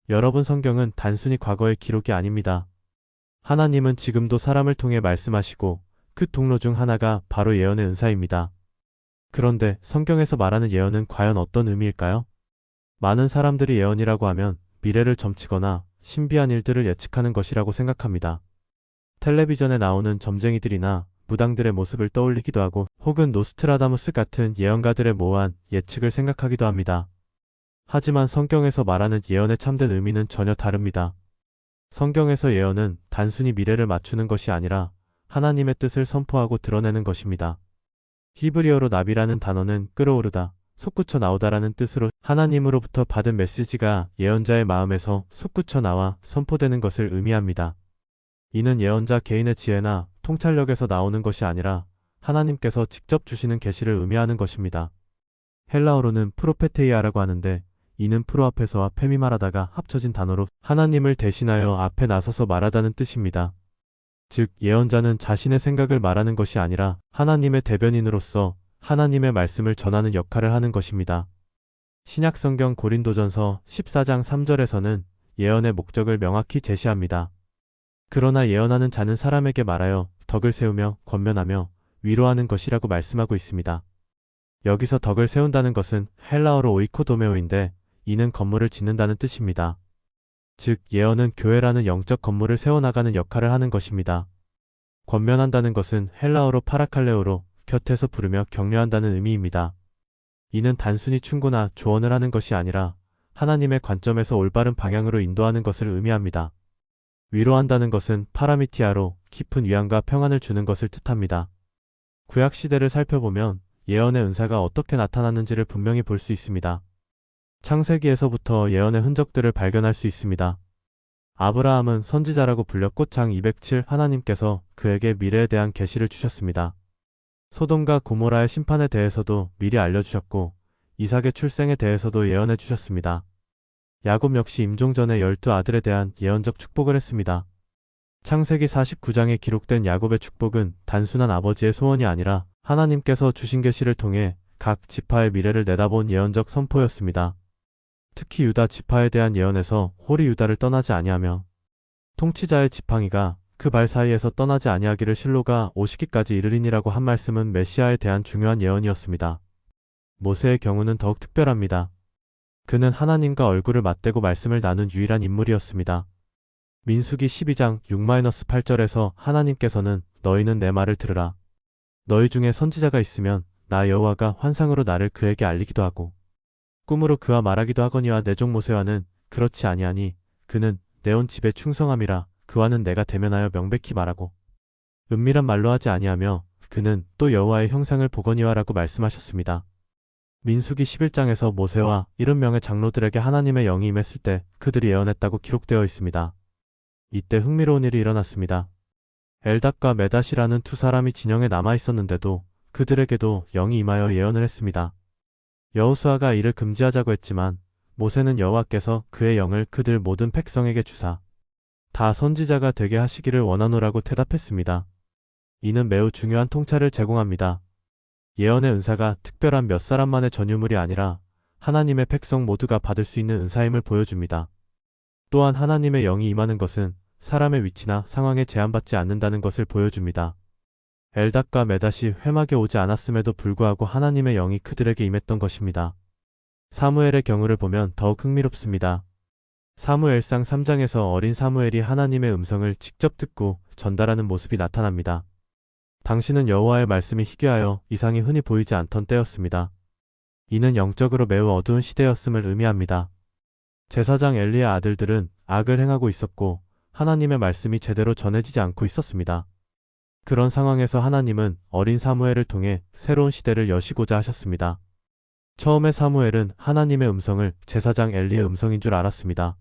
여러분, 성경은 단순히 과거의 기록이 아닙니다. 하나님은 지금도 사람을 통해 말씀하시고 그 통로 중 하나가 바로 예언의 은사입니다. 그런데 성경에서 말하는 예언은 과연 어떤 의미일까요? 많은 사람들이 예언이라고 하면 미래를 점치거나 신비한 일들을 예측하는 것이라고 생각합니다. 텔레비전에 나오는 점쟁이들이나 무당들의 모습을 떠올리기도 하고 혹은 노스트라다무스 같은 예언가들의 모호한 예측을 생각하기도 합니다. 하지만 성경에서 말하는 예언의 참된 의미는 전혀 다릅니다. 성경에서 예언은 단순히 미래를 맞추는 것이 아니라 하나님의 뜻을 선포하고 드러내는 것입니다. 히브리어로 나비라는 단어는 끌어오르다, 솟구쳐 나오다라는 뜻으로 하나님으로부터 받은 메시지가 예언자의 마음에서 솟구쳐 나와 선포되는 것을 의미합니다. 이는 예언자 개인의 지혜나 통찰력에서 나오는 것이 아니라 하나님께서 직접 주시는 계시를 의미하는 것입니다. 헬라어로는 프로페테이아라고 하는데 이는 프로 앞에서와 페미 말하다가 합쳐진 단어로 하나님을 대신하여 앞에 나서서 말하다는 뜻입니다. 즉 예언자는 자신의 생각을 말하는 것이 아니라 하나님의 대변인으로서 하나님의 말씀을 전하는 역할을 하는 것입니다. 신약성경 고린도전서 14장 3절에서는 예언의 목적을 명확히 제시합니다. 그러나 예언하는 자는 사람에게 말하여 덕을 세우며 권면하며 위로하는 것이라고 말씀하고 있습니다. 여기서 덕을 세운다는 것은 헬라어로 오이코도메오인데 이는 건물을 짓는다는 뜻입니다. 즉 예언은 교회라는 영적 건물을 세워나가는 역할을 하는 것입니다. 권면한다는 것은 헬라어로 파라칼레오로 곁에서 부르며 격려한다는 의미입니다. 이는 단순히 충고나 조언을 하는 것이 아니라 하나님의 관점에서 올바른 방향으로 인도하는 것을 의미합니다. 위로한다는 것은 파라미티아로 깊은 위안과 평안을 주는 것을 뜻합니다. 구약시대를 살펴보면 예언의 은사가 어떻게 나타났는지를 분명히 볼 수 있습니다. 창세기에서부터 예언의 흔적들을 발견할 수 있습니다. 아브라함은 선지자라고 불렸고 장 207 하나님께서 그에게 미래에 대한 계시를 주셨습니다. 소돔과 고모라의 심판에 대해서도 미리 알려주셨고 이삭의 출생에 대해서도 예언해 주셨습니다. 야곱 역시 임종 전에 12아들에 대한 예언적 축복을 했습니다. 창세기 49장에 기록된 야곱의 축복은 단순한 아버지의 소원이 아니라 하나님께서 주신 계시를 통해 각 지파의 미래를 내다본 예언적 선포였습니다. 특히 유다 지파에 대한 예언에서 홀이 유다를 떠나지 아니하며 통치자의 지팡이가 그 발 사이에서 떠나지 아니하기를 실로가 오시기까지 이르리니라고 한 말씀은 메시아에 대한 중요한 예언이었습니다. 모세의 경우는 더욱 특별합니다. 그는 하나님과 얼굴을 맞대고 말씀을 나눈 유일한 인물이었습니다. 민수기 12장 6-8절에서 하나님께서는 너희는 내 말을 들으라. 너희 중에 선지자가 있으면 나 여호와가 환상으로 나를 그에게 알리기도 하고 꿈으로 그와 말하기도 하거니와 내 종 모세와는 그렇지 아니하니 그는 내 온 집에 충성함이라 그와는 내가 대면하여 명백히 말하고 은밀한 말로 하지 아니하며 그는 또 여호와의 형상을 보거니와라고 말씀하셨습니다. 민수기 11장에서 모세와 70명의 장로들에게 하나님의 영이 임했을 때 그들이 예언했다고 기록되어 있습니다. 이때 흥미로운 일이 일어났습니다. 엘닷과 메닷이라는 두 사람이 진영에 남아 있었는데도 그들에게도 영이 임하여 예언을 했습니다. 여호수아가 이를 금지하자고 했지만 모세는 여호와께서 그의 영을 그들 모든 백성에게 주사 다 선지자가 되게 하시기를 원하노라고 대답했습니다. 이는 매우 중요한 통찰을 제공합니다. 예언의 은사가 특별한 몇 사람만의 전유물이 아니라 하나님의 백성 모두가 받을 수 있는 은사임을 보여줍니다. 또한 하나님의 영이 임하는 것은 사람의 위치나 상황에 제한받지 않는다는 것을 보여줍니다. 엘닷과 메닷이 회막에 오지 않았음에도 불구하고 하나님의 영이 그들에게 임했던 것입니다. 사무엘의 경우를 보면 더욱 흥미롭습니다. 사무엘상 3장에서 어린 사무엘이 하나님의 음성을 직접 듣고 전달하는 모습이 나타납니다. 당시는 여호와의 말씀이 희귀하여 이상이 흔히 보이지 않던 때였습니다. 이는 영적으로 매우 어두운 시대였음을 의미합니다. 제사장 엘리의 아들들은 악을 행하고 있었고 하나님의 말씀이 제대로 전해지지 않고 있었습니다. 그런 상황에서 하나님은 어린 사무엘을 통해 새로운 시대를 여시고자 하셨습니다. 처음에 사무엘은 하나님의 음성을 제사장 엘리의 음성인 줄 알았습니다.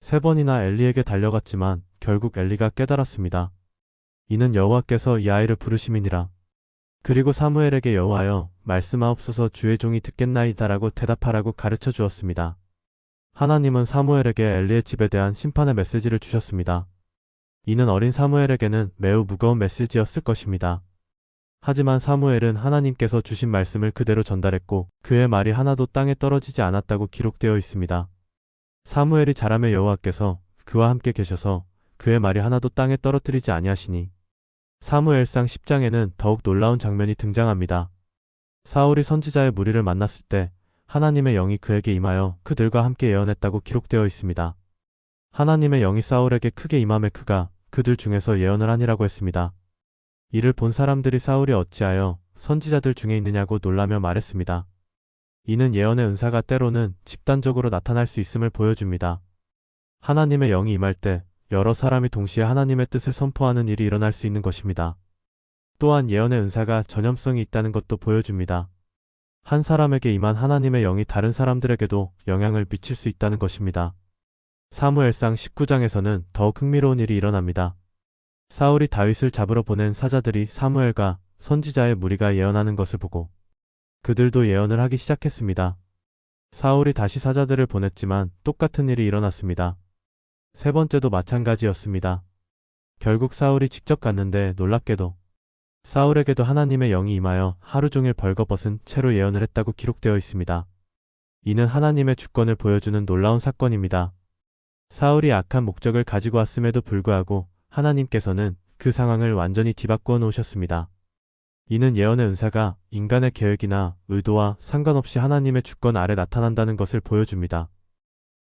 3번이나 엘리에게 달려갔지만 결국 엘리가 깨달았습니다. 이는 여호와께서 이 아이를 부르심이니라. 그리고 사무엘에게 여호와여 말씀하옵소서 주의 종이 듣겠나이다라고 대답하라고 가르쳐 주었습니다. 하나님은 사무엘에게 엘리의 집에 대한 심판의 메시지를 주셨습니다. 이는 어린 사무엘에게는 매우 무거운 메시지였을 것입니다. 하지만 사무엘은 하나님께서 주신 말씀을 그대로 전달했고 그의 말이 하나도 땅에 떨어지지 않았다고 기록되어 있습니다. 사무엘이 자라매 여호와께서 그와 함께 계셔서 그의 말이 하나도 땅에 떨어뜨리지 아니하시니. 사무엘상 10장에는 더욱 놀라운 장면이 등장합니다. 사울이 선지자의 무리를 만났을 때 하나님의 영이 그에게 임하여 그들과 함께 예언했다고 기록되어 있습니다. 하나님의 영이 사울에게 크게 임함에 그가 그들 중에서 예언을 하니라고 했습니다. 이를 본 사람들이 사울이 어찌하여 선지자들 중에 있느냐고 놀라며 말했습니다. 이는 예언의 은사가 때로는 집단적으로 나타날 수 있음을 보여줍니다. 하나님의 영이 임할 때 여러 사람이 동시에 하나님의 뜻을 선포하는 일이 일어날 수 있는 것입니다. 또한 예언의 은사가 전염성이 있다는 것도 보여줍니다. 한 사람에게 임한 하나님의 영이 다른 사람들에게도 영향을 미칠 수 있다는 것입니다. 사무엘상 19장에서는 더욱 흥미로운 일이 일어납니다. 사울이 다윗을 잡으러 보낸 사자들이 사무엘과 선지자의 무리가 예언하는 것을 보고 그들도 예언을 하기 시작했습니다. 사울이 다시 사자들을 보냈지만 똑같은 일이 일어났습니다. 세 번째도 마찬가지였습니다. 결국 사울이 직접 갔는데 놀랍게도 사울에게도 하나님의 영이 임하여 하루 종일 벌거벗은 채로 예언을 했다고 기록되어 있습니다. 이는 하나님의 주권을 보여주는 놀라운 사건입니다. 사울이 악한 목적을 가지고 왔음에도 불구하고 하나님께서는 그 상황을 완전히 뒤바꾸어 놓으셨습니다. 이는 예언의 은사가 인간의 계획이나 의도와 상관없이 하나님의 주권 아래 나타난다는 것을 보여줍니다.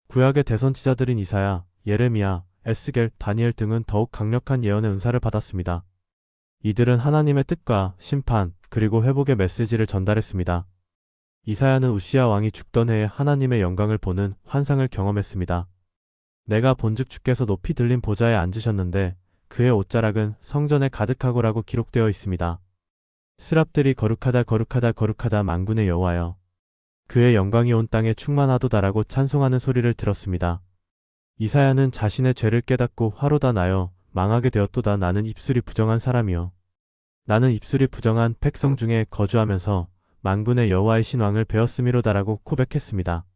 구약의 대선지자들인 이사야, 예레미야, 에스겔, 다니엘 등은 더욱 강력한 예언의 은사를 받았습니다. 이들은 하나님의 뜻과 심판, 그리고 회복의 메시지를 전달했습니다. 이사야는 우시야 왕이 죽던 해에 하나님의 영광을 보는 환상을 경험했습니다. 내가 본즉 주께서 높이 들린 보좌에 앉으셨는데 그의 옷자락은 성전에 가득하고라고 기록되어 있습니다. 스랍들이 거룩하다 거룩하다 거룩하다 만군의 여호와여 그의 영광이 온 땅에 충만하도다라고 찬송하는 소리를 들었습니다. 이사야는 자신의 죄를 깨닫고 화로다 나여 망하게 되었도다. 나는 입술이 부정한 사람이요 나는 입술이 부정한 백성 중에 거주하면서 만군의 여호와의 신왕을 배웠음이로다라고 고백했습니다.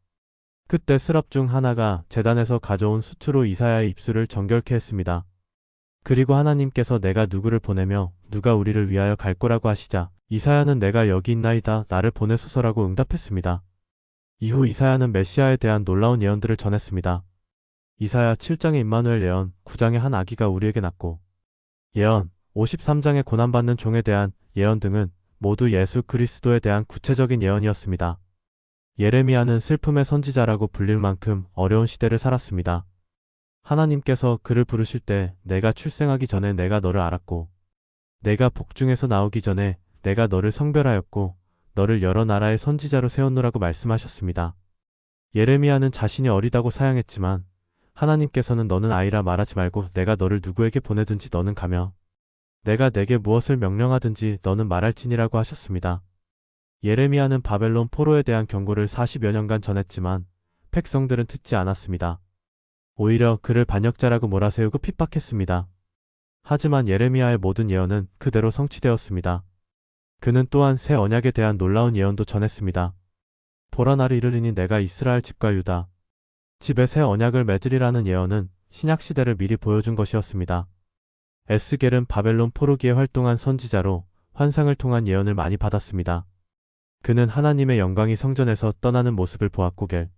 그때 스랍 중 하나가 제단에서 가져온 수투로 이사야의 입술을 정결케 했습니다. 그리고 하나님께서 내가 누구를 보내며 누가 우리를 위하여 갈 거라고 하시자 이사야는 내가 여기 있나이다 나를 보내소서라고 응답했습니다. 이후 이사야는 메시아에 대한 놀라운 예언들을 전했습니다. 이사야 7장의 임마누엘 예언, 9장의 한 아기가 우리에게 낳고 예언, 53장의 고난받는 종에 대한 예언 등은 모두 예수 그리스도에 대한 구체적인 예언이었습니다. 예레미야는 슬픔의 선지자라고 불릴 만큼 어려운 시대를 살았습니다. 하나님께서 그를 부르실 때 내가 출생하기 전에 내가 너를 알았고 내가 복중에서 나오기 전에 내가 너를 성별하였고 너를 여러 나라의 선지자로 세웠노라고 말씀하셨습니다. 예레미야는 자신이 어리다고 사양했지만 하나님께서는 너는 아이라 말하지 말고 내가 너를 누구에게 보내든지 너는 가며 내가 내게 무엇을 명령하든지 너는 말할지니라고 하셨습니다. 예레미야는 바벨론 포로에 대한 경고를 40여 년간 전했지만 백성들은 듣지 않았습니다. 오히려 그를 반역자라고 몰아세우고 핍박했습니다. 하지만 예레미야의 모든 예언은 그대로 성취되었습니다. 그는 또한 새 언약에 대한 놀라운 예언도 전했습니다. 보라 날이 이르리니 내가 이스라엘 집과 유다 집에 새 언약을 맺으리라는 예언은 신약시대를 미리 보여준 것이었습니다. 에스겔은 바벨론 포로기에 활동한 선지자로 환상을 통한 예언을 많이 받았습니다. 그는 하나님의 영광이 성전에서 떠나는 모습을 보았고 겔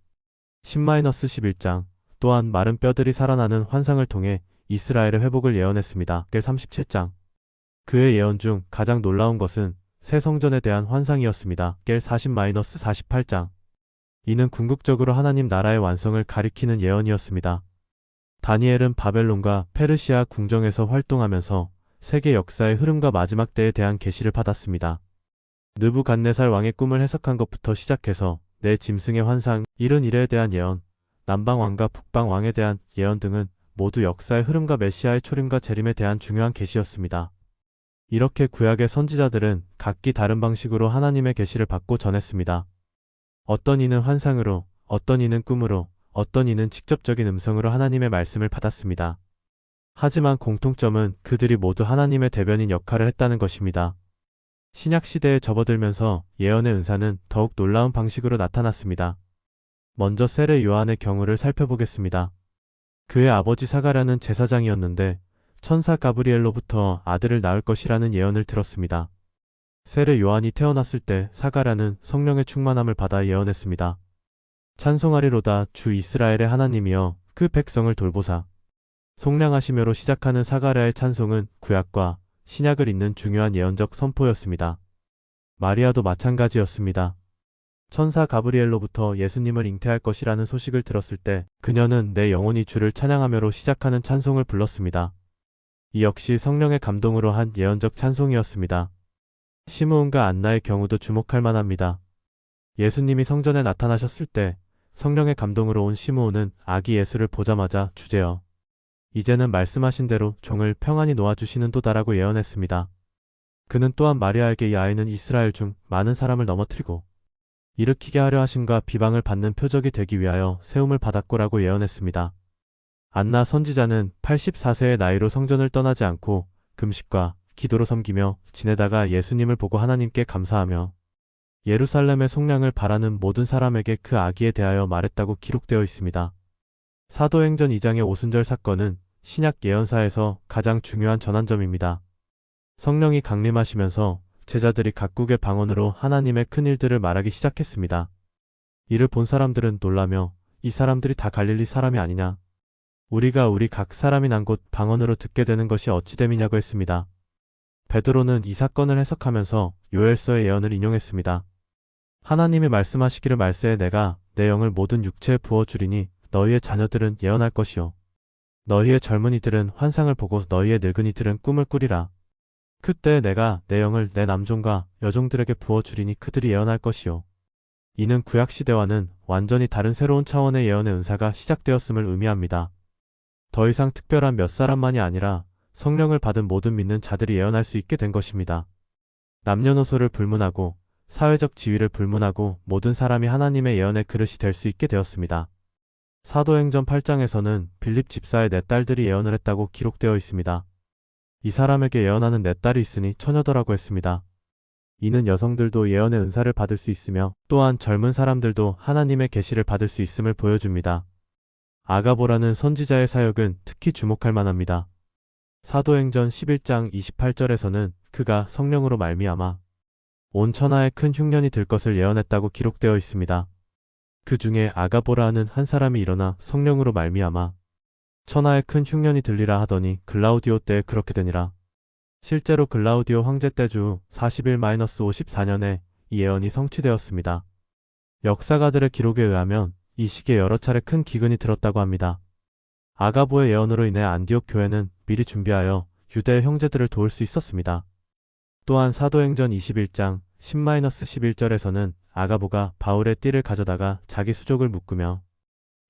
10-11장 또한 마른 뼈들이 살아나는 환상을 통해 이스라엘의 회복을 예언했습니다. 겔 37장 그의 예언 중 가장 놀라운 것은 새 성전에 대한 환상이었습니다. 겔 40-48장 이는 궁극적으로 하나님 나라의 완성을 가리키는 예언이었습니다. 다니엘은 바벨론과 페르시아 궁정에서 활동하면서 세계 역사의 흐름과 마지막 때에 대한 계시를 받았습니다. 느부갓네살 왕의 꿈을 해석한 것부터 시작해서 내 짐승의 환상, 이른 일에 대한 예언, 남방왕과 북방왕에 대한 예언 등은 모두 역사의 흐름과 메시아의 초림과 재림에 대한 중요한 계시였습니다. 이렇게 구약의 선지자들은 각기 다른 방식으로 하나님의 계시를 받고 전했습니다. 어떤 이는 환상으로, 어떤 이는 꿈으로, 어떤 이는 직접적인 음성으로 하나님의 말씀을 받았습니다. 하지만 공통점은 그들이 모두 하나님의 대변인 역할을 했다는 것입니다. 신약시대에 접어들면서 예언의 은사는 더욱 놀라운 방식으로 나타났습니다. 먼저 세례 요한의 경우를 살펴보겠습니다. 그의 아버지 사가랴는 제사장이었는데 천사 가브리엘로부터 아들을 낳을 것이라는 예언을 들었습니다. 세례 요한이 태어났을 때 사가랴는 성령의 충만함을 받아 예언했습니다. 찬송하리로다 주 이스라엘의 하나님이여 그 백성을 돌보사. 속량하시며로 시작하는 사가랴의 찬송은 구약과 신약을 잇는 중요한 예언적 선포였습니다. 마리아도 마찬가지였습니다. 천사 가브리엘로부터 예수님을 잉태할 것이라는 소식을 들었을 때 그녀는 내 영혼이 주를 찬양하며로 시작하는 찬송을 불렀습니다. 이 역시 성령의 감동으로 한 예언적 찬송이었습니다. 시므온과 안나의 경우도 주목할 만합니다. 예수님이 성전에 나타나셨을 때 성령의 감동으로 온 시므온은 아기 예수를 보자마자 주제여 이제는 말씀하신 대로 종을 평안히 놓아주시는도다라고 예언했습니다. 그는 또한 마리아에게 이 아이는 이스라엘 중 많은 사람을 넘어뜨리고 일으키게 하려 하심과 비방을 받는 표적이 되기 위하여 세움을 받았고라고 예언했습니다. 안나 선지자는 84세의 나이로 성전을 떠나지 않고 금식과 기도로 섬기며 지내다가 예수님을 보고 하나님께 감사하며 예루살렘의 속량을 바라는 모든 사람에게 그 아기에 대하여 말했다고 기록되어 있습니다. 사도행전 2장의 오순절 사건은 신약 예언사에서 가장 중요한 전환점입니다. 성령이 강림하시면서 제자들이 각국의 방언으로 하나님의 큰 일들을 말하기 시작했습니다. 이를 본 사람들은 놀라며 이 사람들이 다 갈릴리 사람이 아니냐? 우리가 우리 각 사람이 난 곳 방언으로 듣게 되는 것이 어찌 됨이냐고 했습니다. 베드로는 이 사건을 해석하면서 요엘서의 예언을 인용했습니다. 하나님이 말씀하시기를 말세에 내가 내 영을 모든 육체에 부어주리니 너희의 자녀들은 예언할 것이요 너희의 젊은이들은 환상을 보고 너희의 늙은이들은 꿈을 꾸리라. 그때 내가 내 영을 내 남종과 여종들에게 부어주리니 그들이 예언할 것이요. 이는 구약시대와는 완전히 다른 새로운 차원의 예언의 은사가 시작되었음을 의미합니다. 더 이상 특별한 몇 사람만이 아니라 성령을 받은 모든 믿는 자들이 예언할 수 있게 된 것입니다. 남녀노소를 불문하고 사회적 지위를 불문하고 모든 사람이 하나님의 예언의 그릇이 될 수 있게 되었습니다. 사도행전 8장에서는 빌립 집사의 네 딸들이 예언을 했다고 기록되어 있습니다. 이 사람에게 예언하는 네 딸이 있으니 처녀더라고 했습니다. 이는 여성들도 예언의 은사를 받을 수 있으며 또한 젊은 사람들도 하나님의 계시를 받을 수 있음을 보여줍니다. 아가보라는 선지자의 사역은 특히 주목할 만합니다. 사도행전 11장 28절에서는 그가 성령으로 말미암아 온 천하에 큰 흉년이 들 것을 예언했다고 기록되어 있습니다. 그 중에 아가보라는 한 사람이 일어나 성령으로 말미암아 천하에 큰 흉년이 들리라 하더니 글라우디오 때에 그렇게 되니라. 실제로 글라우디오 황제 때주 41-54년에 이 예언이 성취되었습니다. 역사가들의 기록에 의하면 이 시기에 여러 차례 큰 기근이 들었다고 합니다. 아가보의 예언으로 인해 안디옥 교회는 미리 준비하여 유대의 형제들을 도울 수 있었습니다. 또한 사도행전 21장 10-11절에서는 아가보가 바울의 띠를 가져다가 자기 수족을 묶으며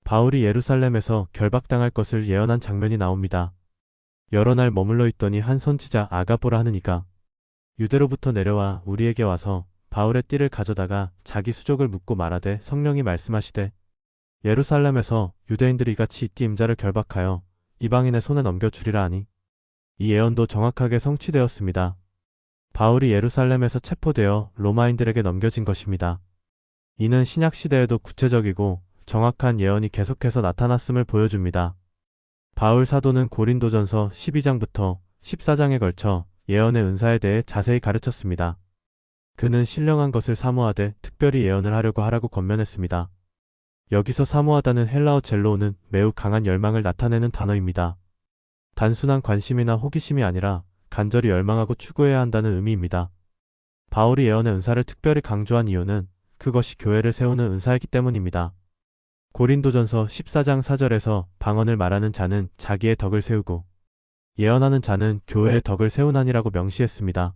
바울이 예루살렘에서 결박당할 것을 예언한 장면이 나옵니다. 여러 날 머물러 있더니 한 선지자 아가보라 하는 이가 유대로부터 내려와 우리에게 와서 바울의 띠를 가져다가 자기 수족을 묶고 말하되 성령이 말씀하시되 예루살렘에서 유대인들이 이같이 이 띠 임자를 결박하여 이방인의 손에 넘겨주리라 하니 이 예언도 정확하게 성취되었습니다. 바울이 예루살렘에서 체포되어 로마인들에게 넘겨진 것입니다. 이는 신약시대에도 구체적이고 정확한 예언이 계속해서 나타났음을 보여줍니다. 바울 사도는 고린도전서 12장부터 14장에 걸쳐 예언의 은사에 대해 자세히 가르쳤습니다. 그는 신령한 것을 사모하되 특별히 예언을 하려고 하라고 권면했습니다. 여기서 사모하다는 헬라어 젤로는 매우 강한 열망을 나타내는 단어입니다. 단순한 관심이나 호기심이 아니라 간절히 열망하고 추구해야 한다는 의미입니다. 바울이 예언의 은사를 특별히 강조한 이유는 그것이 교회를 세우는 은사이기 때문입니다. 고린도전서 14장 4절에서 방언을 말하는 자는 자기의 덕을 세우고 예언하는 자는 교회의 덕을 세우나니라고 명시했습니다.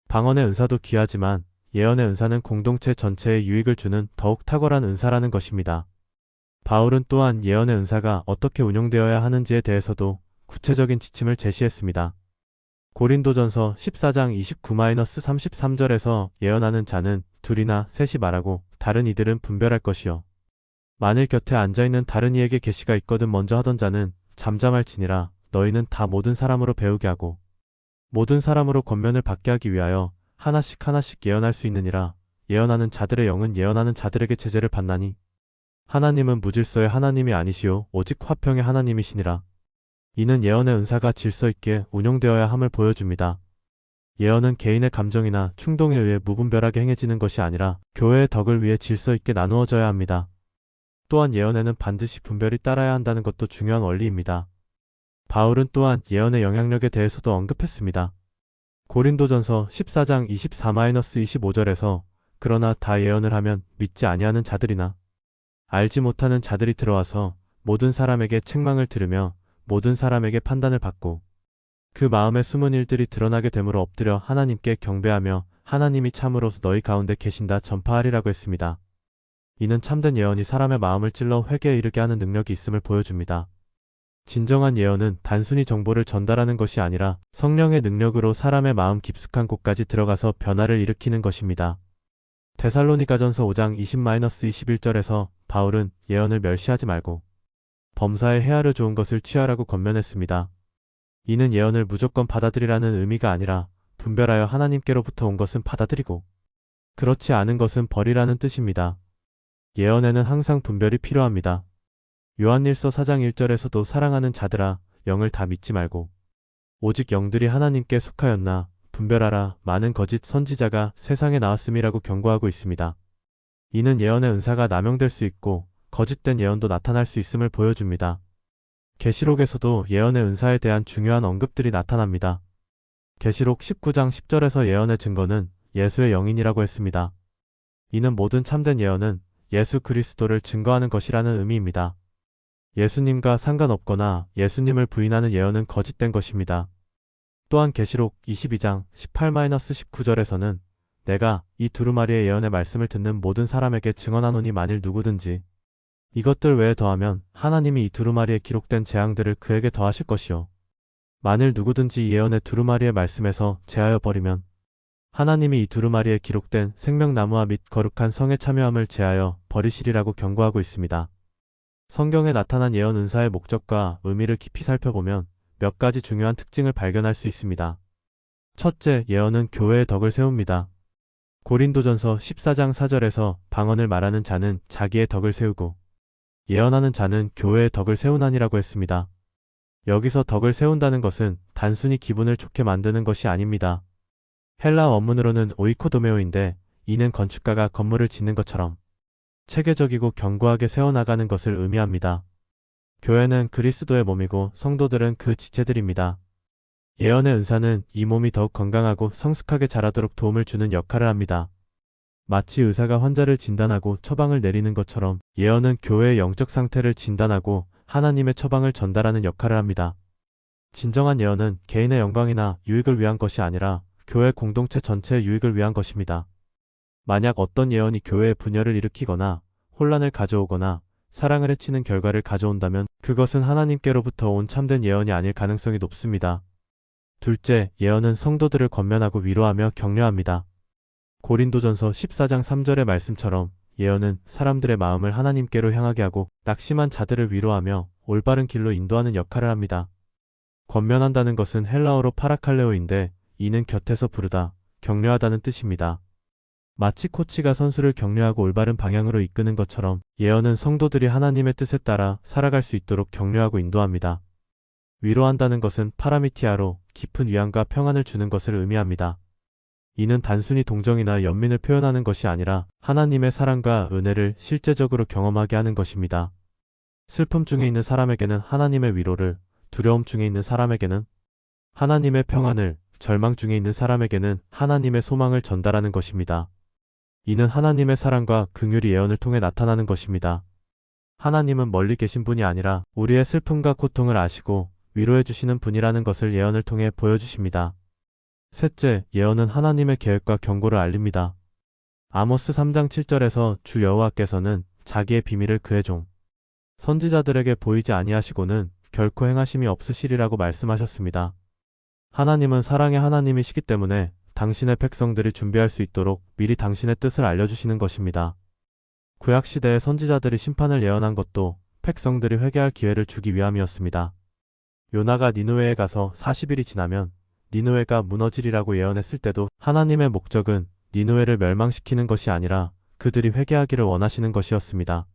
방언의 은사도 귀하지만 예언의 은사는 공동체 전체에 유익을 주는 더욱 탁월한 은사라는 것입니다. 바울은 또한 예언의 은사가 어떻게 운용되어야 하는지에 대해서도 구체적인 지침을 제시했습니다. 고린도전서 14장 29-33절에서 예언하는 자는 둘이나 셋이 말하고 다른 이들은 분별할 것이요. 만일 곁에 앉아있는 다른 이에게 계시가 있거든 먼저 하던 자는 잠잠할지니라. 너희는 다 모든 사람으로 배우게 하고 모든 사람으로 권면을 받게 하기 위하여 하나씩 하나씩 예언할 수 있느니라. 예언하는 자들의 영은 예언하는 자들에게 제재를 받나니 하나님은 무질서의 하나님이 아니시오 오직 화평의 하나님이시니라. 이는 예언의 은사가 질서 있게 운용되어야 함을 보여줍니다. 예언은 개인의 감정이나 충동에 의해 무분별하게 행해지는 것이 아니라 교회의 덕을 위해 질서 있게 나누어져야 합니다. 또한 예언에는 반드시 분별이 따라야 한다는 것도 중요한 원리입니다. 바울은 또한 예언의 영향력에 대해서도 언급했습니다. 고린도전서 14장 24-25절에서 그러나 다 예언을 하면 믿지 아니하는 자들이나 알지 못하는 자들이 들어와서 모든 사람에게 책망을 들으며 모든 사람에게 판단을 받고 그 마음에 숨은 일들이 드러나게 되므로 엎드려 하나님께 경배하며 하나님이 참으로 너희 가운데 계신다 전파하리라고 했습니다. 이는 참된 예언이 사람의 마음을 찔러 회개에 이르게 하는 능력이 있음을 보여줍니다. 진정한 예언은 단순히 정보를 전달하는 것이 아니라 성령의 능력으로 사람의 마음 깊숙한 곳까지 들어가서 변화를 일으키는 것입니다. 데살로니가전서 5장 20-21절에서 바울은 예언을 멸시하지 말고 범사에 헤아려 좋은 것을 취하라고 권면했습니다. 이는 예언을 무조건 받아들이라는 의미가 아니라 분별하여 하나님께로부터 온 것은 받아들이고 그렇지 않은 것은 버리라는 뜻입니다. 예언에는 항상 분별이 필요합니다. 요한일서 4장 1절에서도 사랑하는 자들아 영을 다 믿지 말고 오직 영들이 하나님께 속하였나 분별하라 많은 거짓 선지자가 세상에 나왔음이라고 경고하고 있습니다. 이는 예언의 은사가 남용될 수 있고 거짓된 예언도 나타날 수 있음을 보여줍니다. 계시록에서도 예언의 은사에 대한 중요한 언급들이 나타납니다. 계시록 19장 10절에서 예언의 증거는 예수의 영인이라고 했습니다. 이는 모든 참된 예언은 예수 그리스도를 증거하는 것이라는 의미입니다. 예수님과 상관없거나 예수님을 부인하는 예언은 거짓된 것입니다. 또한 계시록 22장 18-19절에서는 내가 이 두루마리의 예언의 말씀을 듣는 모든 사람에게 증언하노니 만일 누구든지 이것들 외에 더하면 하나님이 이 두루마리에 기록된 재앙들을 그에게 더하실 것이요 만일 누구든지 이 예언의 두루마리의 말씀에서 제하여 버리면 하나님이 이 두루마리에 기록된 생명나무와 및 거룩한 성에 참여함을 제하여 버리시리라고 경고하고 있습니다. 성경에 나타난 예언 은사의 목적과 의미를 깊이 살펴보면 몇 가지 중요한 특징을 발견할 수 있습니다. 첫째, 예언은 교회의 덕을 세웁니다. 고린도전서 14장 4절에서 방언을 말하는 자는 자기의 덕을 세우고 예언하는 자는 교회의 덕을 세우나니라고 했습니다. 여기서 덕을 세운다는 것은 단순히 기분을 좋게 만드는 것이 아닙니다. 헬라 원문으로는 오이코도메오인데 이는 건축가가 건물을 짓는 것처럼 체계적이고 견고하게 세워나가는 것을 의미합니다. 교회는 그리스도의 몸이고 성도들은 그 지체들입니다. 예언의 은사는 이 몸이 더욱 건강하고 성숙하게 자라도록 도움을 주는 역할을 합니다. 마치 의사가 환자를 진단하고 처방을 내리는 것처럼 예언은 교회의 영적 상태를 진단하고 하나님의 처방을 전달하는 역할을 합니다. 진정한 예언은 개인의 영광이나 유익을 위한 것이 아니라 교회 공동체 전체의 유익을 위한 것입니다. 만약 어떤 예언이 교회의 분열을 일으키거나 혼란을 가져오거나 사랑을 해치는 결과를 가져온다면 그것은 하나님께로부터 온 참된 예언이 아닐 가능성이 높습니다. 둘째, 예언은 성도들을 권면하고 위로하며 격려합니다. 고린도전서 14장 3절의 말씀처럼 예언은 사람들의 마음을 하나님께로 향하게 하고 낙심한 자들을 위로하며 올바른 길로 인도하는 역할을 합니다. 권면한다는 것은 헬라어로 파라칼레오인데 이는 곁에서 부르다, 격려하다는 뜻입니다. 마치 코치가 선수를 격려하고 올바른 방향으로 이끄는 것처럼 예언은 성도들이 하나님의 뜻에 따라 살아갈 수 있도록 격려하고 인도합니다. 위로한다는 것은 파라미티아로 깊은 위안과 평안을 주는 것을 의미합니다. 이는 단순히 동정이나 연민을 표현하는 것이 아니라 하나님의 사랑과 은혜를 실제적으로 경험하게 하는 것입니다. 슬픔 중에 있는 사람에게는 하나님의 위로를, 두려움 중에 있는 사람에게는 하나님의 평안을, 절망 중에 있는 사람에게는 하나님의 소망을 전달하는 것입니다. 이는 하나님의 사랑과 긍휼이 예언을 통해 나타나는 것입니다. 하나님은 멀리 계신 분이 아니라 우리의 슬픔과 고통을 아시고 위로해 주시는 분이라는 것을 예언을 통해 보여주십니다. 셋째, 예언은 하나님의 계획과 경고를 알립니다. 아모스 3장 7절에서 주 여호와께서는 자기의 비밀을 그의 종 선지자들에게 보이지 아니하시고는 결코 행하심이 없으시리라고 말씀하셨습니다. 하나님은 사랑의 하나님이시기 때문에 당신의 백성들이 준비할 수 있도록 미리 당신의 뜻을 알려주시는 것입니다. 구약시대의 선지자들이 심판을 예언한 것도 백성들이 회개할 기회를 주기 위함이었습니다. 요나가 니느웨에 가서 40일이 지나면 니느웨가 무너지리라고 예언했을 때도 하나님의 목적은 니느웨를 멸망시키는 것이 아니라 그들이 회개하기를 원하시는 것이었습니다.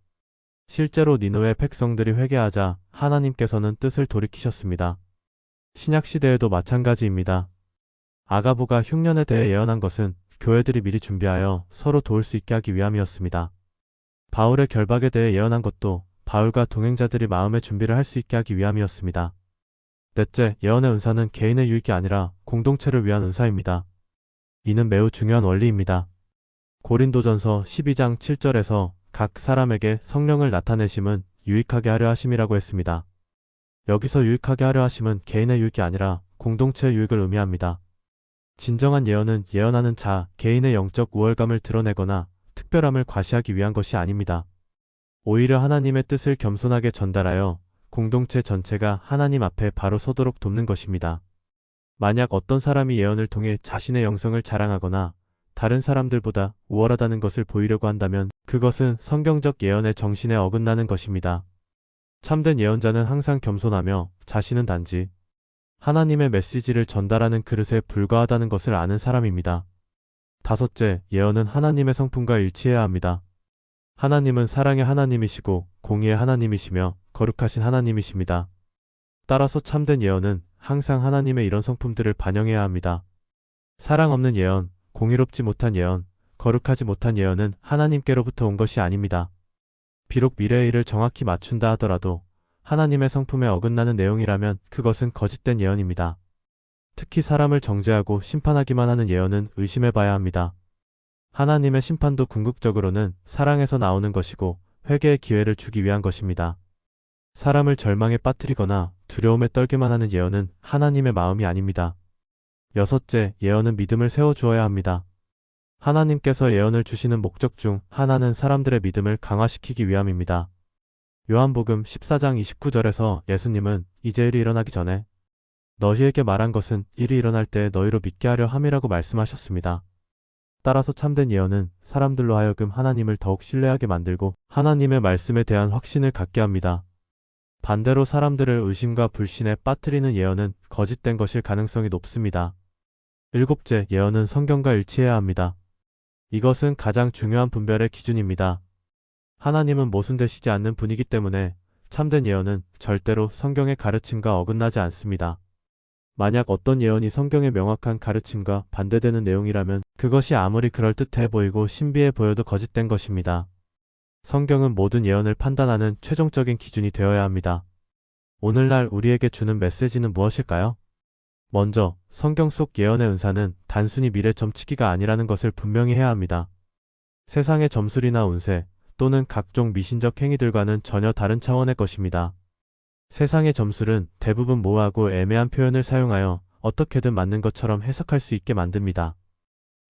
실제로 니느웨 백성들이 회개하자 하나님께서는 뜻을 돌이키셨습니다. 신약시대에도 마찬가지입니다. 아가보가 흉년에 대해 예언한 것은 교회들이 미리 준비하여 서로 도울 수 있게 하기 위함이었습니다. 바울의 결박에 대해 예언한 것도 바울과 동행자들이 마음의 준비를 할 수 있게 하기 위함이었습니다. 넷째, 예언의 은사는 개인의 유익이 아니라 공동체를 위한 은사입니다. 이는 매우 중요한 원리입니다. 고린도전서 12장 7절에서 각 사람에게 성령을 나타내심은 유익하게 하려 하심이라고 했습니다. 여기서 유익하게 하려 하심은 개인의 유익이 아니라 공동체의 유익을 의미합니다. 진정한 예언은 예언하는 자, 개인의 영적 우월감을 드러내거나 특별함을 과시하기 위한 것이 아닙니다. 오히려 하나님의 뜻을 겸손하게 전달하여 공동체 전체가 하나님 앞에 바로 서도록 돕는 것입니다. 만약 어떤 사람이 예언을 통해 자신의 영성을 자랑하거나 다른 사람들보다 우월하다는 것을 보이려고 한다면 그것은 성경적 예언의 정신에 어긋나는 것입니다. 참된 예언자는 항상 겸손하며 자신은 단지 하나님의 메시지를 전달하는 그릇에 불과하다는 것을 아는 사람입니다. 다섯째, 예언은 하나님의 성품과 일치해야 합니다. 하나님은 사랑의 하나님이시고 공의의 하나님이시며 거룩하신 하나님이십니다. 따라서 참된 예언은 항상 하나님의 이런 성품들을 반영해야 합니다. 사랑 없는 예언, 공의롭지 못한 예언, 거룩하지 못한 예언은 하나님께로부터 온 것이 아닙니다. 비록 미래의 일을 정확히 맞춘다 하더라도 하나님의 성품에 어긋나는 내용이라면 그것은 거짓된 예언입니다. 특히 사람을 정죄하고 심판하기만 하는 예언은 의심해봐야 합니다. 하나님의 심판도 궁극적으로는 사랑에서 나오는 것이고 회개의 기회를 주기 위한 것입니다. 사람을 절망에 빠뜨리거나 두려움에 떨게만 하는 예언은 하나님의 마음이 아닙니다. 여섯째, 예언은 믿음을 세워주어야 합니다. 하나님께서 예언을 주시는 목적 중 하나는 사람들의 믿음을 강화시키기 위함입니다. 요한복음 14장 29절에서 예수님은 이제 일이 일어나기 전에 너희에게 말한 것은 일이 일어날 때 너희로 믿게 하려 함이라고 말씀하셨습니다. 따라서 참된 예언은 사람들로 하여금 하나님을 더욱 신뢰하게 만들고 하나님의 말씀에 대한 확신을 갖게 합니다. 반대로 사람들을 의심과 불신에 빠뜨리는 예언은 거짓된 것일 가능성이 높습니다. 일곱째, 예언은 성경과 일치해야 합니다. 이것은 가장 중요한 분별의 기준입니다. 하나님은 모순되시지 않는 분이기 때문에 참된 예언은 절대로 성경의 가르침과 어긋나지 않습니다. 만약 어떤 예언이 성경의 명확한 가르침과 반대되는 내용이라면 그것이 아무리 그럴듯해 보이고 신비해 보여도 거짓된 것입니다. 성경은 모든 예언을 판단하는 최종적인 기준이 되어야 합니다. 오늘날 우리에게 주는 메시지는 무엇일까요? 먼저, 성경 속 예언의 은사는 단순히 미래 점치기가 아니라는 것을 분명히 해야 합니다. 세상의 점술이나 운세 또는 각종 미신적 행위들과는 전혀 다른 차원의 것입니다. 세상의 점술은 대부분 모호하고 애매한 표현을 사용하여 어떻게든 맞는 것처럼 해석할 수 있게 만듭니다.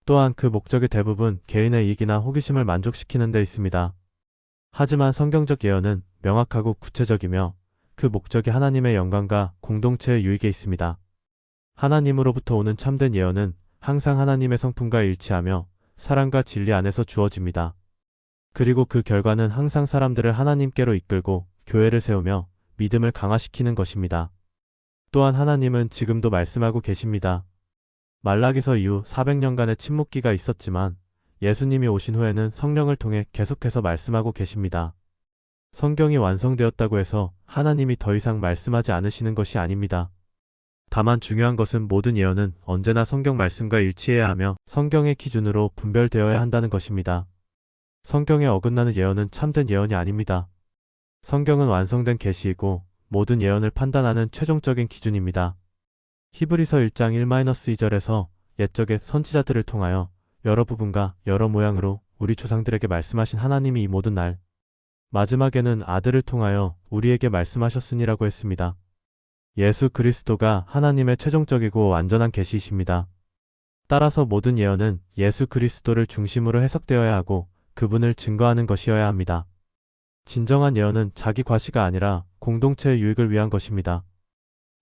또한 그 목적이 대부분 개인의 이익이나 호기심을 만족시키는 데 있습니다. 하지만 성경적 예언은 명확하고 구체적이며 그 목적이 하나님의 영광과 공동체의 유익에 있습니다. 하나님으로부터 오는 참된 예언은 항상 하나님의 성품과 일치하며 사랑과 진리 안에서 주어집니다. 그리고 그 결과는 항상 사람들을 하나님께로 이끌고 교회를 세우며 믿음을 강화시키는 것입니다. 또한 하나님은 지금도 말씀하고 계십니다. 말라기서 이후 400년간의 침묵기가 있었지만 예수님이 오신 후에는 성령을 통해 계속해서 말씀하고 계십니다. 성경이 완성되었다고 해서 하나님이 더 이상 말씀하지 않으시는 것이 아닙니다. 다만 중요한 것은 모든 예언은 언제나 성경 말씀과 일치해야 하며 성경의 기준으로 분별되어야 한다는 것입니다. 성경에 어긋나는 예언은 참된 예언이 아닙니다. 성경은 완성된 계시이고 모든 예언을 판단하는 최종적인 기준입니다. 히브리서 1장 1-2절에서 옛적의 선지자들을 통하여 여러 부분과 여러 모양으로 우리 조상들에게 말씀하신 하나님이 이 모든 날 마지막에는 아들을 통하여 우리에게 말씀하셨으니라고 했습니다. 예수 그리스도가 하나님의 최종적이고 완전한 계시이십니다. 따라서 모든 예언은 예수 그리스도를 중심으로 해석되어야 하고 그분을 증거하는 것이어야 합니다. 진정한 예언은 자기 과시가 아니라 공동체의 유익을 위한 것입니다.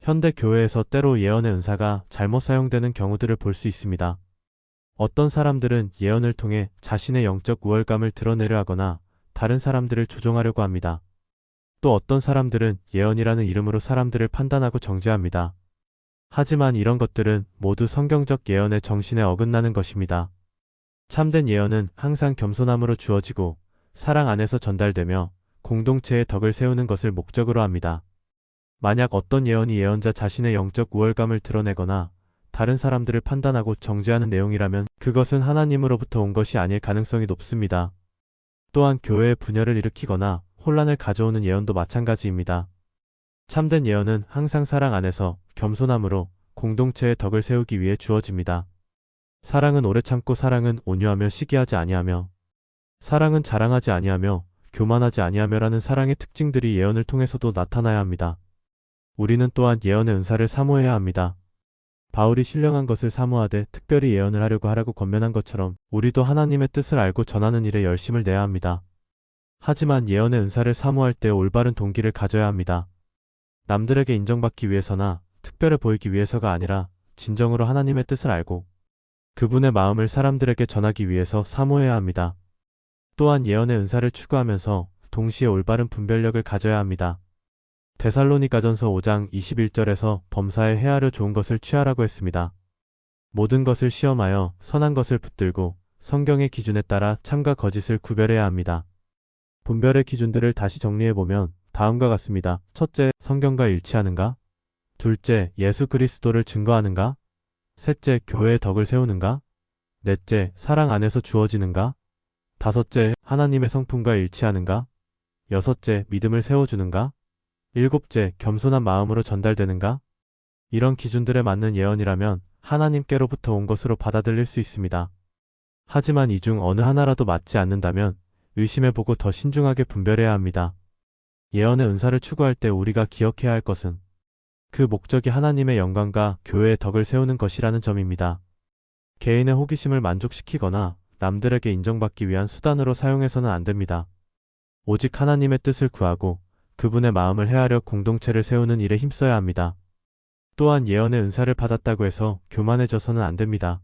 현대 교회에서 때로 예언의 은사가 잘못 사용되는 경우들을 볼 수 있습니다. 어떤 사람들은 예언을 통해 자신의 영적 우월감을 드러내려 하거나 다른 사람들을 조종하려고 합니다. 또 어떤 사람들은 예언이라는 이름으로 사람들을 판단하고 정죄합니다. 하지만 이런 것들은 모두 성경적 예언의 정신에 어긋나는 것입니다. 참된 예언은 항상 겸손함으로 주어지고 사랑 안에서 전달되며 공동체의 덕을 세우는 것을 목적으로 합니다. 만약 어떤 예언이 예언자 자신의 영적 우월감을 드러내거나 다른 사람들을 판단하고 정죄하는 내용이라면 그것은 하나님으로부터 온 것이 아닐 가능성이 높습니다. 또한 교회의 분열을 일으키거나 혼란을 가져오는 예언도 마찬가지입니다. 참된 예언은 항상 사랑 안에서 겸손함으로 공동체의 덕을 세우기 위해 주어집니다. 사랑은 오래 참고, 사랑은 온유하며 시기하지 아니하며, 사랑은 자랑하지 아니하며 교만하지 아니하며라는 사랑의 특징들이 예언을 통해서도 나타나야 합니다. 우리는 또한 예언의 은사를 사모해야 합니다. 바울이 신령한 것을 사모하되 특별히 예언을 하라고 권면한 것처럼 우리도 하나님의 뜻을 알고 전하는 일에 열심을 내야 합니다. 하지만 예언의 은사를 사모할 때 올바른 동기를 가져야 합니다. 남들에게 인정받기 위해서나 특별해 보이기 위해서가 아니라 진정으로 하나님의 뜻을 알고 그분의 마음을 사람들에게 전하기 위해서 사모해야 합니다. 또한 예언의 은사를 추구하면서 동시에 올바른 분별력을 가져야 합니다. 데살로니가전서 5장 21절에서 범사에 해하려 좋은 것을 취하라고 했습니다. 모든 것을 시험하여 선한 것을 붙들고 성경의 기준에 따라 참과 거짓을 구별해야 합니다. 분별의 기준들을 다시 정리해보면 다음과 같습니다. 첫째, 성경과 일치하는가? 둘째, 예수 그리스도를 증거하는가? 셋째, 교회의 덕을 세우는가? 넷째, 사랑 안에서 주어지는가? 다섯째, 하나님의 성품과 일치하는가? 여섯째, 믿음을 세워주는가? 일곱째, 겸손한 마음으로 전달되는가? 이런 기준들에 맞는 예언이라면 하나님께로부터 온 것으로 받아들일 수 있습니다. 하지만 이 중 어느 하나라도 맞지 않는다면 의심해보고 더 신중하게 분별해야 합니다. 예언의 은사를 추구할 때 우리가 기억해야 할 것은 그 목적이 하나님의 영광과 교회의 덕을 세우는 것이라는 점입니다. 개인의 호기심을 만족시키거나 남들에게 인정받기 위한 수단으로 사용해서는 안 됩니다. 오직 하나님의 뜻을 구하고 그분의 마음을 헤아려 공동체를 세우는 일에 힘써야 합니다. 또한 예언의 은사를 받았다고 해서 교만해져서는 안 됩니다.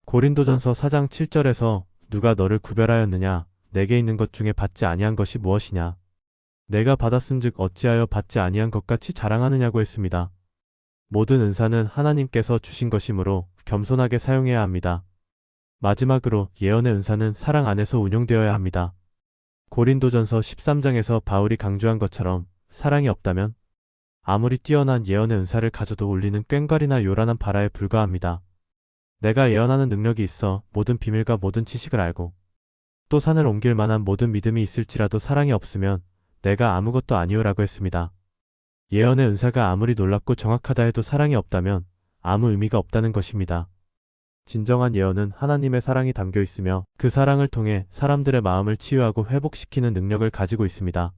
고린도전서 4장 7절에서 누가 너를 구별하였느냐? 내게 있는 것 중에 받지 아니한 것이 무엇이냐? 내가 받았은즉 어찌하여 받지 아니한 것 같이 자랑하느냐고 했습니다. 모든 은사는 하나님께서 주신 것이므로 겸손하게 사용해야 합니다. 마지막으로 예언의 은사는 사랑 안에서 운용되어야 합니다. 고린도전서 13장에서 바울이 강조한 것처럼 사랑이 없다면 아무리 뛰어난 예언의 은사를 가져도 울리는 꽹과리나 요란한 바라에 불과합니다. 내가 예언하는 능력이 있어 모든 비밀과 모든 지식을 알고 또 산을 옮길 만한 모든 믿음이 있을지라도 사랑이 없으면 내가 아무것도 아니오라고 했습니다. 예언의 은사가 아무리 놀랍고 정확하다 해도 사랑이 없다면 아무 의미가 없다는 것입니다. 진정한 예언은 하나님의 사랑이 담겨 있으며 그 사랑을 통해 사람들의 마음을 치유하고 회복시키는 능력을 가지고 있습니다.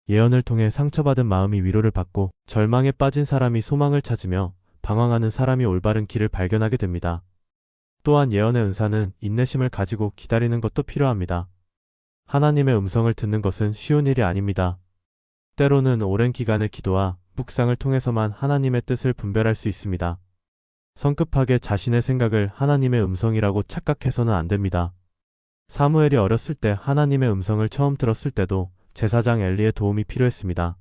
예언을 통해 상처받은 마음이 위로를 받고 절망에 빠진 사람이 소망을 찾으며 방황하는 사람이 올바른 길을 발견하게 됩니다. 또한 예언의 은사는 인내심을 가지고 기다리는 것도 필요합니다. 하나님의 음성을 듣는 것은 쉬운 일이 아닙니다. 때로는 오랜 기간의 기도와 묵상을 통해서만 하나님의 뜻을 분별할 수 있습니다. 성급하게 자신의 생각을 하나님의 음성이라고 착각해서는 안 됩니다. 사무엘이 어렸을 때 하나님의 음성을 처음 들었을 때도 제사장 엘리의 도움이 필요했습니다.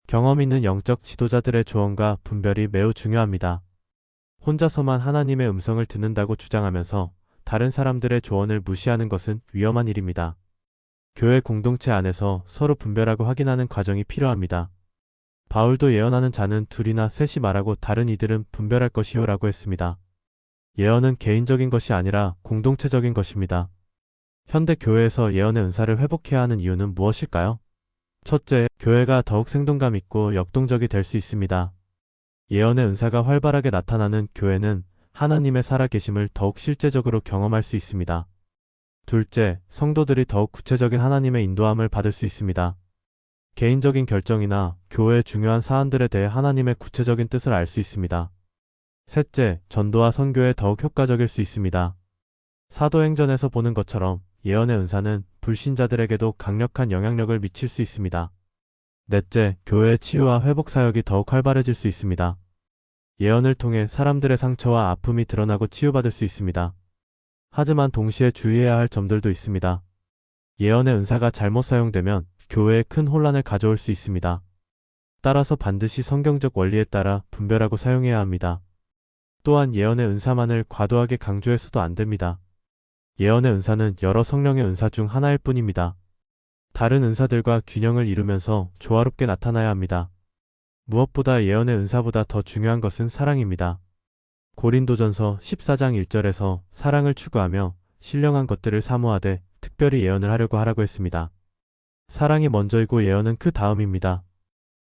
경험 있는 영적 지도자들의 조언과 분별이 매우 중요합니다. 혼자서만 하나님의 음성을 듣는다고 주장하면서 다른 사람들의 조언을 무시하는 것은 위험한 일입니다. 교회 공동체 안에서 서로 분별하고 확인하는 과정이 필요합니다. 바울도 예언하는 자는 둘이나 셋이 말하고 다른 이들은 분별할 것이요라고 했습니다. 예언은 개인적인 것이 아니라 공동체적인 것입니다. 현대 교회에서 예언의 은사를 회복해야 하는 이유는 무엇일까요? 첫째, 교회가 더욱 생동감 있고 역동적이 될 수 있습니다. 예언의 은사가 활발하게 나타나는 교회는 하나님의 살아계심을 더욱 실제적으로 경험할 수 있습니다. 둘째, 성도들이 더욱 구체적인 하나님의 인도함을 받을 수 있습니다. 개인적인 결정이나 교회의 중요한 사안들에 대해 하나님의 구체적인 뜻을 알 수 있습니다. 셋째, 전도와 선교에 더욱 효과적일 수 있습니다. 사도행전에서 보는 것처럼 예언의 은사는 불신자들에게도 강력한 영향력을 미칠 수 있습니다. 넷째, 교회의 치유와 회복 사역이 더욱 활발해질 수 있습니다. 예언을 통해 사람들의 상처와 아픔이 드러나고 치유받을 수 있습니다. 하지만 동시에 주의해야 할 점들도 있습니다. 예언의 은사가 잘못 사용되면 교회에 큰 혼란을 가져올 수 있습니다. 따라서 반드시 성경적 원리에 따라 분별하고 사용해야 합니다. 또한 예언의 은사만을 과도하게 강조해서도 안 됩니다. 예언의 은사는 여러 성령의 은사 중 하나일 뿐입니다. 다른 은사들과 균형을 이루면서 조화롭게 나타나야 합니다. 무엇보다 예언의 은사보다 더 중요한 것은 사랑입니다. 고린도전서 14장 1절에서 사랑을 추구하며 신령한 것들을 사모하되 특별히 예언을 하라고 했습니다. 사랑이 먼저이고 예언은 그 다음입니다.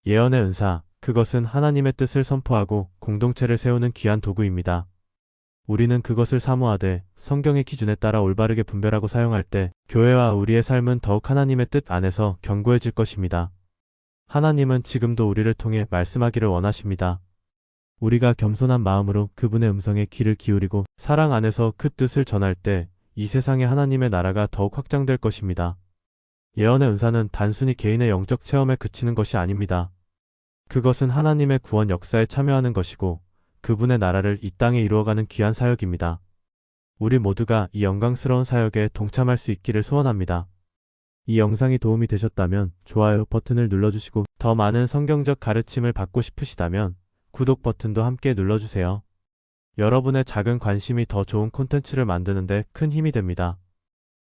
예언의 은사, 그것은 하나님의 뜻을 선포하고 공동체를 세우는 귀한 도구입니다. 우리는 그것을 사모하되 성경의 기준에 따라 올바르게 분별하고 사용할 때 교회와 우리의 삶은 더욱 하나님의 뜻 안에서 견고해질 것입니다. 하나님은 지금도 우리를 통해 말씀하기를 원하십니다. 우리가 겸손한 마음으로 그분의 음성에 귀를 기울이고 사랑 안에서 그 뜻을 전할 때 이 세상에 하나님의 나라가 더욱 확장될 것입니다. 예언의 은사는 단순히 개인의 영적 체험에 그치는 것이 아닙니다. 그것은 하나님의 구원 역사에 참여하는 것이고 그분의 나라를 이 땅에 이루어가는 귀한 사역입니다. 우리 모두가 이 영광스러운 사역에 동참할 수 있기를 소원합니다. 이 영상이 도움이 되셨다면 좋아요 버튼을 눌러주시고 더 많은 성경적 가르침을 받고 싶으시다면 구독 버튼도 함께 눌러주세요. 여러분의 작은 관심이 더 좋은 콘텐츠를 만드는 데 큰 힘이 됩니다.